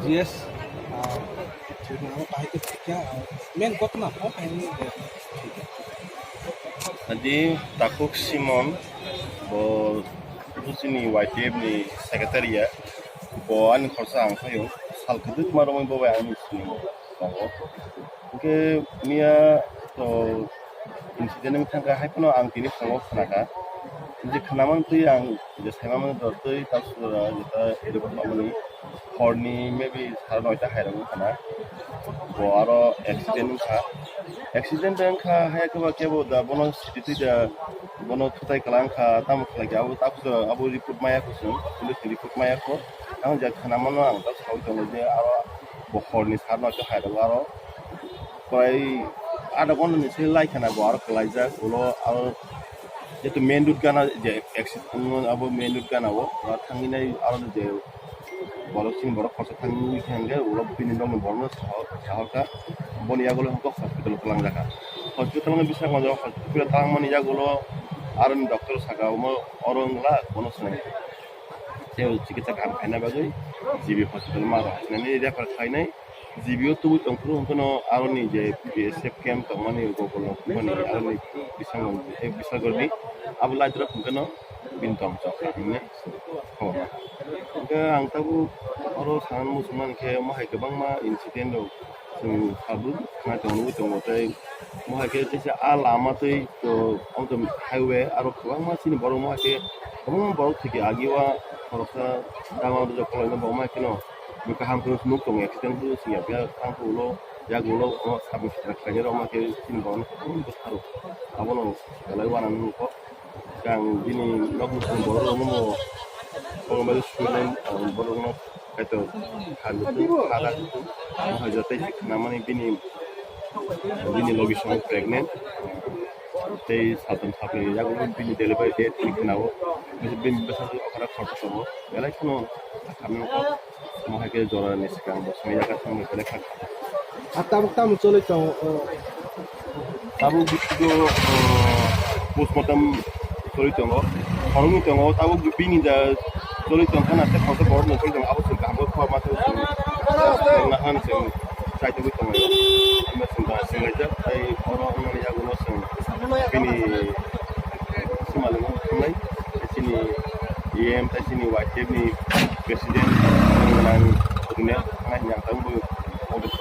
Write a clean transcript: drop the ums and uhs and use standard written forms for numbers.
GS nama kahit kya main kok na po ini Jadi Takuk Simon bo Rusini YTF ni sekretariat bo an khorsa ang khayo sal khudut maromoi bo an sini bo ke mia to incident ng thangka hai kono ang tini sango khanaka je khanaman tui ang je saimaman dortoi tasura jeta edo pamani horni maybe 9:30 hairang khana bo aro accident ka hai ka ke bo da bono city da bono thutai kalang ka tam khala ga abo tapso abo report maya ko sun police report maya ko ang ja khanaman ang ta sau tong je aro bo horni 9:30 hairang aro prai ada kono ni sei lai khana bo aro kalaija ulo aro যেহেতু main root গানা যে accident আবো main root গানা ও থাঙ্গিনাই আরো যে বলছিন বড় খরচ থাঙ্গি থাঙ্গে ওরা বিনি দম বড় সাহকা বনিয়াগুলো হক হসপিটাল কলাং জায়গা হসপিটাল বিশাখ মজা হসপিটাল তাং মানি যাগুলো আর ডক্টর সাকা অরংলা কোনো শুনে যে চিকিৎসা কাম খাইনা বাগৈ জিবি হসপিটাল মারা হাসনানি রেফার খাইনাই জিবিও তুবু তংকুরু হন্তনো আরনি যে বিএসএফ ক্যাম্প তংমানি গগল মানে আরনি বিসাগরনি abla jera hungkano bintong chakne khona ga ang tabu oro san musman ke mahai gabang ma incident do sung habu na tong tong tai mahai ke tisa a lama tai to on highway aro gabang ma sini boro ma ke gabang boro theke agiwa khorosa dama do jokolo no ma kino buka hampu nuk tong accident do sia ga hampu lo ya gulo sabu kanya ma ke sini boro ko haru abono galai wana nu ko kang bini nogu boro mo ko ma student boro no eto halu kada ha jote na mani bini location pregnant tei satan thaple ya go bini delivery date ঠিক নাও bin besar okara khorta sobo belai kono kami ko mo hake jora niskang bo sami jaga sami belai kha atam chole chong tabu bigo postmortem choli tongo horong tongo tabu bini da choli tong kana te khorta bor no choli tong abo sing kambo khwa ma to na han sing sai to tongo amma sing da sing ja ai oro ngani ya go sing bini simalu nai sini em ta sini YTF ni presiden nang dunia ngai yang tamu untuk